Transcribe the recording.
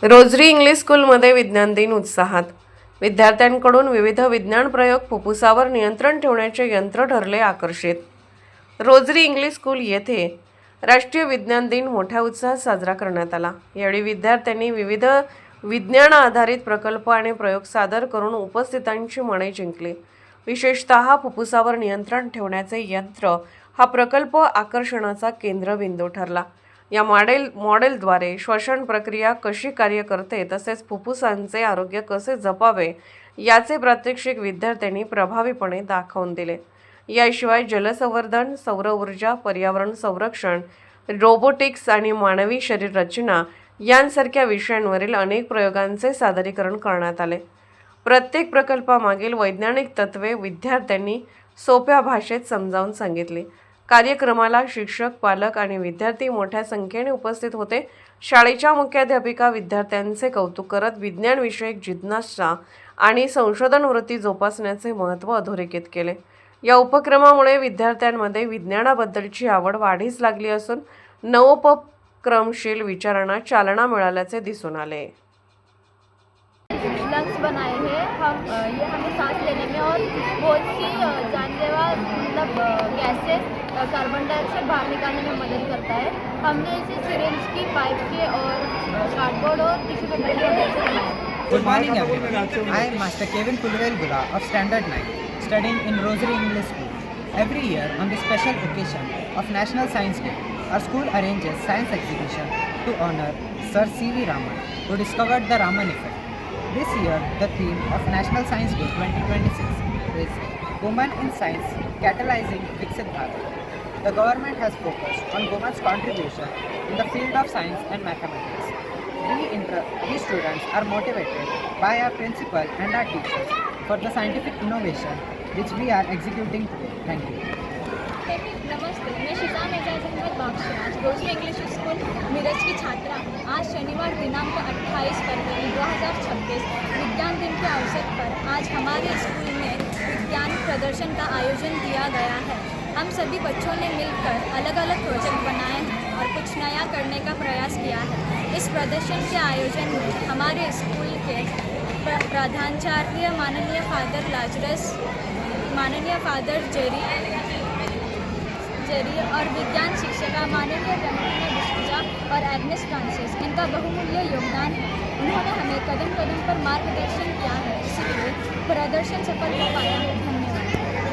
Rosary English स्कूलमध्ये विज्ञान दिन उत्साहात. विद्यार्थ्यांकडून विविध विज्ञान प्रयोग फुफ्फुसावर नियंत्रण ठेवण्याचे यंत्र ठरले आकर्षित. रोझरी इंग्लिश स्कूल येथे राष्ट्रीय विज्ञान दिन मोठ्या उत्साहात साजरा करण्यात आला. यावेळी विद्यार्थ्यांनी विविध विज्ञान आधारित प्रकल्प आणि प्रयोग सादर करून उपस्थितांची मने जिंकली. विशेषतः फुफ्फुसावर नियंत्रण ठेवण्याचे यंत्र हा प्रकल्प आकर्षणाचा केंद्रबिंदू ठरला. या मॉडेलद्वारे श्वसन प्रक्रिया कशी कार्य करते तसेच फुफ्फुसांचे आरोग्य कसे जपावे याचे प्रात्यक्षिक विद्यार्थ्यांनी प्रभावीपणे दाखवून दिले. याशिवाय जलसंवर्धन, सौर ऊर्जा, पर्यावरण संरक्षण, रोबोटिक्स आणि मानवी शरीर रचना यांसारख्या विषयांवरील अनेक प्रयोगांचे सादरीकरण करण्यात आले. प्रत्येक प्रकल्पामागील वैज्ञानिक तत्त्वे विद्यार्थ्यांनी सोप्या भाषेत समजावून सांगितली. कार्यक्रमाला शिक्षक, पालक आणि विद्यार्थी मोठ्या संख्येने उपस्थित होते. शाळेच्या मुख्याध्यापिका विद्यार्थ्यांचे कौतुक करत विज्ञानविषयक जिज्ञासा आणि संशोधन वृत्ती जोपासण्याचे महत्त्व अधोरेखित केले. या उपक्रमामुळे विद्यार्थ्यांमध्ये विज्ञानाबद्दलची आवड वाढीस लागली असून नवोपक्रमशील विचारांना चालना मिळाल्याचे दिसून आले. लंग्स बनाए हैं हम ये हमें सांस लेने में और बहुत सी जानलेवा मतलब गैसेस कार्बन डाइऑक्साइड बाहर निकालने में मदद करता है. हमने इसे सिरिंज की, पाइप के और कार्डबोर्ड और टिश्यू पेपर की मदद से बनाया. Good morning everyone. I am Master Kevin Pulvergula of Standard 9, studying in Rosery English School. Every year on the special occasion of National Science Day, our school arranges science exhibition to honor Sir C.V. Raman, who discovered the Raman effect. This year, the theme of National Science Day 2026 is Women in Science Catalyzing Viksit Bharat. The government has focused on women's contribution in the field of science and mathematics. We students are motivated by our principal and our teachers for the scientific innovation which we are executing today. Thank you. नमस्ते, मैं शिजाम एजाज अहमद बागशी, आज rosary English school Miraj की छात्रा. आज शनिवार दिनांक 28 February 2026 विज्ञान दिन के अवसर पर आज हमारे स्कूल में विज्ञान प्रदर्शन का आयोजन किया गया है. हम सभी बच्चों ने मिलकर अलग अलग प्रोजेक्ट बनाए हैं और कुछ नया करने का प्रयास किया है. इस प्रदर्शन के आयोजन में हमारे स्कूल के प्रधानाचार्य माननीय फादर लाजरस, माननीय फादर जेरी और विज्ञान शिक्षिका माननीय रमणीय डिसूजा और एग्नेस फ्रांसिस, इनका बहुमूल्य योगदान है. उन्होंने हमें कदम कदम पर मार्गदर्शन किया है, इसलिए प्रदर्शन सफल हो पाया है.